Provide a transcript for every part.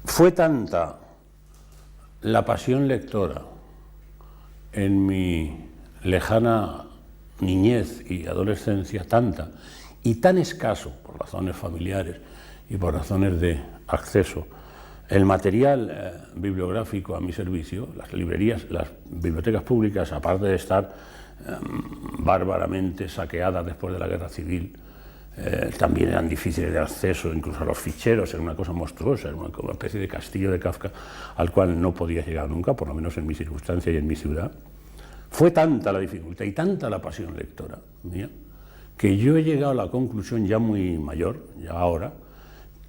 Fue tanta la pasión lectora en mi lejana niñez y adolescencia, tanta y tan escaso por razones familiares y por razones de acceso, el material bibliográfico a mi servicio, las librerías, las bibliotecas públicas, aparte de estar bárbaramente saqueadas después de la Guerra Civil, también eran difíciles de acceso, incluso a los ficheros, era una cosa monstruosa, era una especie de castillo de Kafka al cual no podía llegar nunca, por lo menos en mi circunstancia y en mi ciudad. Fue tanta la dificultad y tanta la pasión lectora mía, que yo he llegado a la conclusión, ya muy mayor, ya ahora,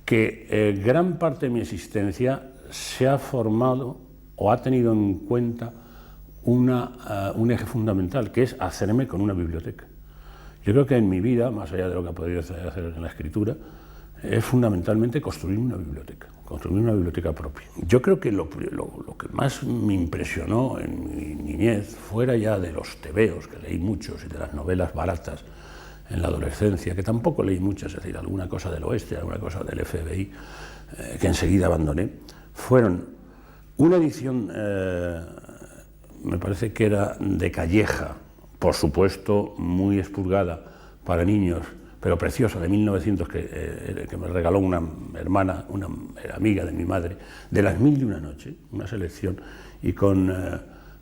que gran parte de mi existencia se ha formado o ha tenido en cuenta un eje fundamental, que es hacerme con una biblioteca. Yo creo que en mi vida, más allá de lo que he podido hacer en la escritura, es fundamentalmente construir una biblioteca propia. Yo creo que lo que más me impresionó en mi niñez, fuera ya de los tebeos, que leí muchos, y de las novelas baratas en la adolescencia, que tampoco leí muchas, es decir, alguna cosa del oeste, alguna cosa del FBI, que enseguida abandoné, fueron una edición, me parece que era de Calleja, por supuesto muy expurgada para niños, pero preciosa, de 1900, que me regaló una hermana, una amiga de mi madre, de Las Mil y una Noche, una selección, y con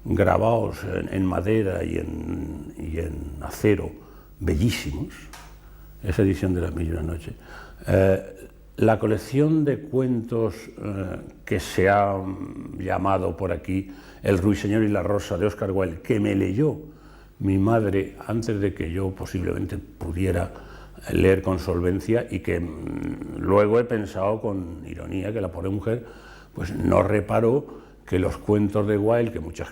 grabados en madera y en acero, bellísimos, esa edición de Las Mil y una Noche. La colección de cuentos que se ha llamado por aquí El Ruiseñor y la Rosa, de Oscar Wilde, que me leyó mi madre antes de que yo posiblemente pudiera leer con solvencia, y que luego he pensado con ironía que la pobre mujer pues no reparó que los cuentos de Wilde, que muchas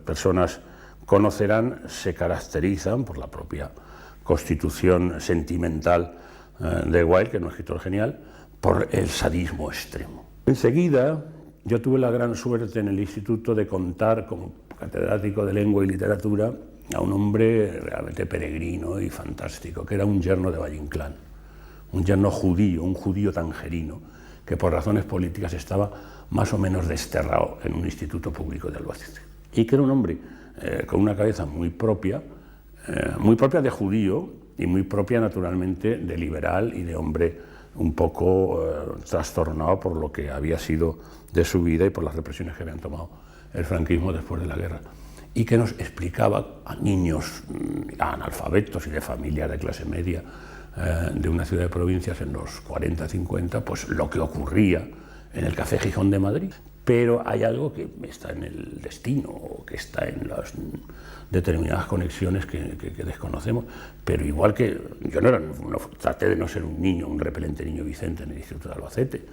personas conocerán, se caracterizan por la propia constitución sentimental de Wilde, que es un escritor genial, por el sadismo extremo. Enseguida yo tuve la gran suerte en el instituto de contar como catedrático de lengua y literatura a un hombre realmente peregrino y fantástico, que era un yerno de Valle Inclán, un yerno judío, un judío tangerino, que por razones políticas estaba más o menos desterrado en un instituto público de Albacete, y que era un hombre con una cabeza muy propia de judío y muy propia naturalmente de liberal y de hombre un poco trastornado por lo que había sido de su vida y por las represiones que habían tomado el franquismo después de la guerra, y que nos explicaba a niños analfabetos y de familia de clase media de una ciudad de provincias en los 40-50, pues lo que ocurría en el Café Gijón de Madrid. Pero hay algo que está en el destino, o que está en las determinadas conexiones que desconocemos, pero igual que yo traté de no ser un niño, un repelente niño Vicente en el Instituto de Albacete,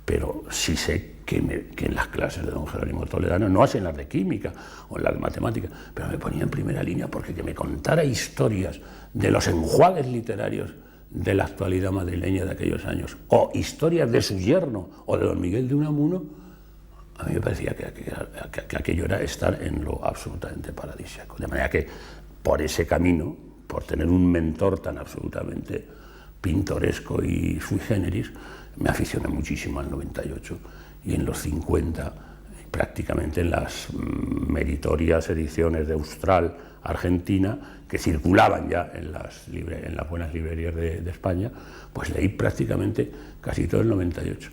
pero sí sé que en las clases de don Jerónimo Toledano, no así en las de química o en las de matemáticas, pero me ponía en primera línea porque que me contara historias de los enjuagues literarios de la actualidad madrileña de aquellos años, o historias de su yerno o de don Miguel de Unamuno, a mí me parecía que aquello era estar en lo absolutamente paradisíaco. De manera que por ese camino, por tener un mentor tan absolutamente pintoresco y sui generis, me aficioné muchísimo al 98, y en los 50, prácticamente en las meritorias ediciones de Austral, Argentina, que circulaban ya en las buenas librerías de España, pues leí prácticamente casi todo el 98,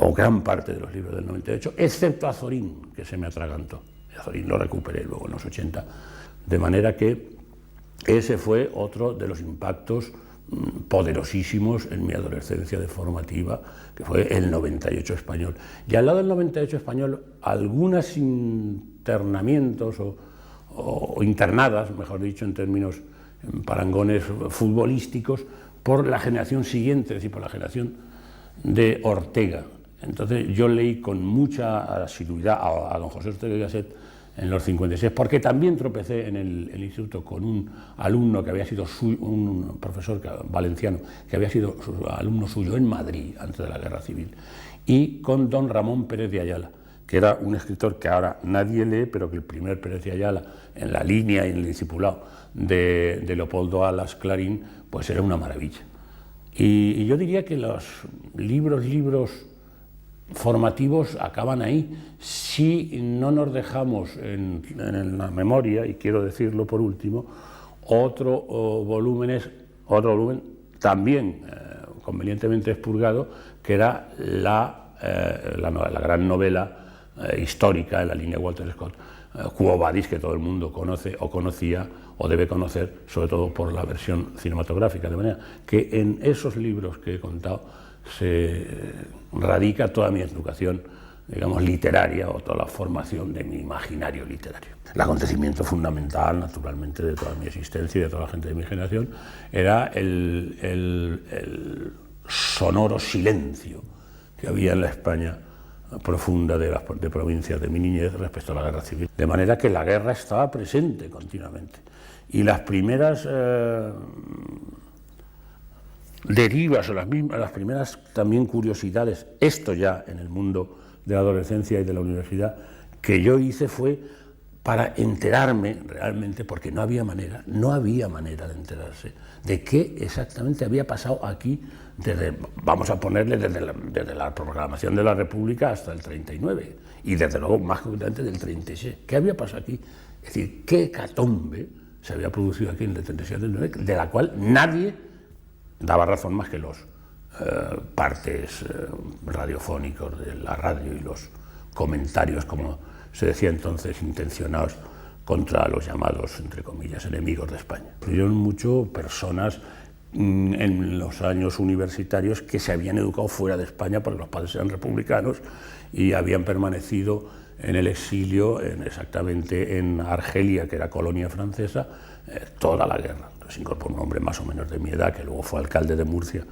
o gran parte de los libros del 98, excepto Azorín, que se me atragantó. Azorín lo recuperé luego en los 80, de manera que ese fue otro de los impactos poderosísimos en mi adolescencia de formativa, que fue el 98 español. Y al lado del 98 español, algunos internamientos o internadas, mejor dicho, en términos, en parangones futbolísticos, por la generación siguiente, es decir, por la generación de Ortega. Entonces yo leí con mucha asiduidad a don José Ortega y Gasset en los 56, porque también tropecé en el instituto con un alumno que había sido un profesor valenciano, que había sido alumno suyo en Madrid antes de la Guerra Civil, y con don Ramón Pérez de Ayala, que era un escritor que ahora nadie lee, pero que el primer Pérez de Ayala, en la línea y en el discipulado de Leopoldo Alas Clarín, pues era una maravilla. Y yo diría que los libros formativos acaban ahí. Si no nos dejamos en la memoria, y quiero decirlo por último, otro volumen también convenientemente expurgado, que era la gran novela histórica en la línea Walter Scott, Quo Vadis, que todo el mundo conoce o conocía o debe conocer, sobre todo por la versión cinematográfica, de manera que en esos libros que he contado se radica toda mi educación, digamos, literaria, o toda la formación de mi imaginario literario. El acontecimiento fundamental, naturalmente, de toda mi existencia y de toda la gente de mi generación era el sonoro silencio que había en la España profunda de provincias de mi niñez respecto a la guerra civil. De manera que la guerra estaba presente continuamente. Y las primeras derivas o las primeras también curiosidades, esto ya en el mundo de la adolescencia y de la universidad, que yo hice fue para enterarme realmente, porque no había manera de enterarse de qué exactamente había pasado aquí, vamos a ponerle desde la proclamación de la República hasta el 39, y desde luego más concretamente del 36. ¿Qué había pasado aquí? Es decir, qué hecatombe se había producido aquí en el 37, de la cual nadie daba razón más que los partes radiofónicos de la radio y los comentarios, como se decía entonces, intencionados contra los llamados, entre comillas, enemigos de España. Fueron mucho personas en los años universitarios que se habían educado fuera de España porque los padres eran republicanos y habían permanecido en el exilio, exactamente en Argelia, que era colonia francesa, toda la guerra. Entonces incorporó un hombre más o menos de mi edad, que luego fue alcalde de Murcia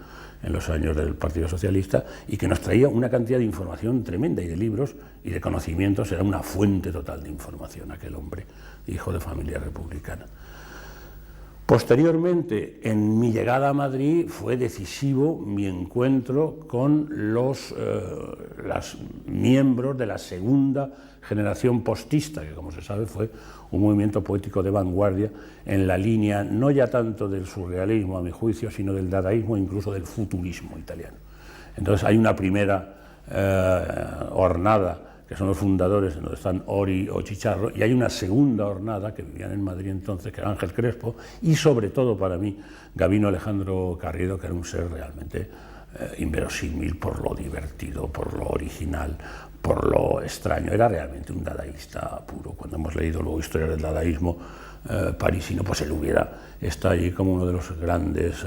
en los años del Partido Socialista, y que nos traía una cantidad de información tremenda, y de libros y de conocimientos. Era una fuente total de información aquel hombre, hijo de familia republicana. Posteriormente, en mi llegada a Madrid, fue decisivo mi encuentro con los miembros de la segunda generación postista, que, como se sabe, fue un movimiento poético de vanguardia en la línea no ya tanto del surrealismo, a mi juicio, sino del dadaísmo, incluso del futurismo italiano. Entonces hay una primera hornada, que son los fundadores, en donde están Ori o Chicharro, y hay una segunda hornada que vivían en Madrid entonces, que era Ángel Crespo, y sobre todo para mí, Gabino Alejandro Carriedo, que era un ser realmente inverosímil por lo divertido, por lo original, por lo extraño. Era realmente un dadaísta puro. Cuando hemos leído luego historias del dadaísmo parisino, pues él hubiera estado allí como uno de los grandes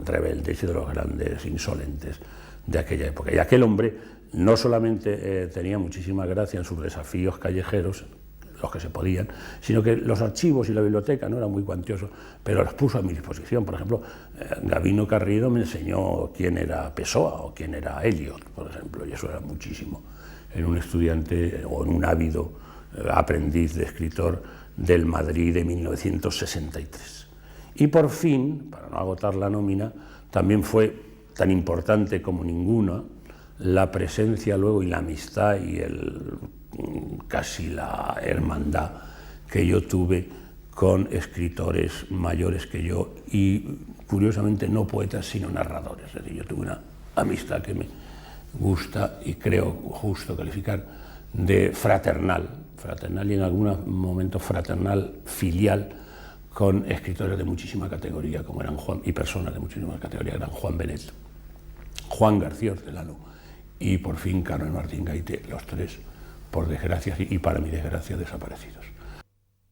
rebeldes y de los grandes insolentes de aquella época. Y aquel hombre no solamente tenía muchísima gracia en sus desafíos callejeros, los que se podían, sino que los archivos y la biblioteca no eran muy cuantiosos, pero los puso a mi disposición. Por ejemplo, Gabino Carriedo me enseñó quién era Pessoa o quién era Eliot, por ejemplo, y eso era muchísimo en un estudiante o en un ávido aprendiz de escritor del Madrid de 1963. Y por fin, para no agotar la nómina, también fue tan importante como ninguna la presencia luego y la amistad y casi la hermandad que yo tuve con escritores mayores que yo, y curiosamente no poetas sino narradores. Es decir, yo tuve una amistad que me gusta y creo justo calificar de fraternal y en algún momento fraternal filial, con escritores de muchísima categoría como eran y personas de muchísima categoría, eran Juan Benet, Juan García Hortelano y por fin Carmen Martín Gaite, los tres, por desgracia y para mi desgracia, desaparecidos.